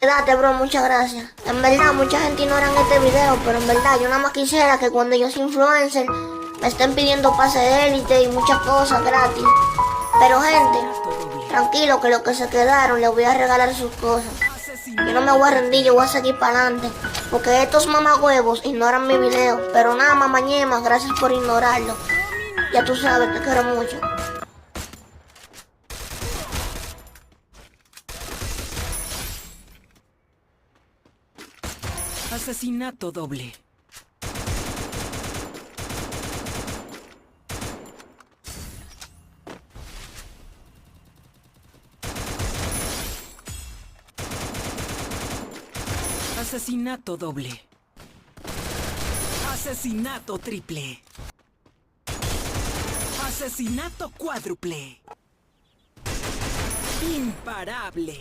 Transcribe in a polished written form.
Date, bro, muchas gracias. En verdad, mucha gente ignora este video, pero en verdad, yo nada más quisiera que cuando yo sea influencer, me estén pidiendo pase de élite y muchas cosas gratis. Pero gente, tranquilo que los que se quedaron les voy a regalar sus cosas. Yo no me voy a rendir, yo voy a seguir para adelante. Porque estos mamagüevos ignoran mi video. Pero nada, mamañema, gracias por ignorarlo. Ya tú sabes, te quiero mucho. Asesinato doble. Asesinato doble. Asesinato triple. Asesinato cuádruple. Imparable.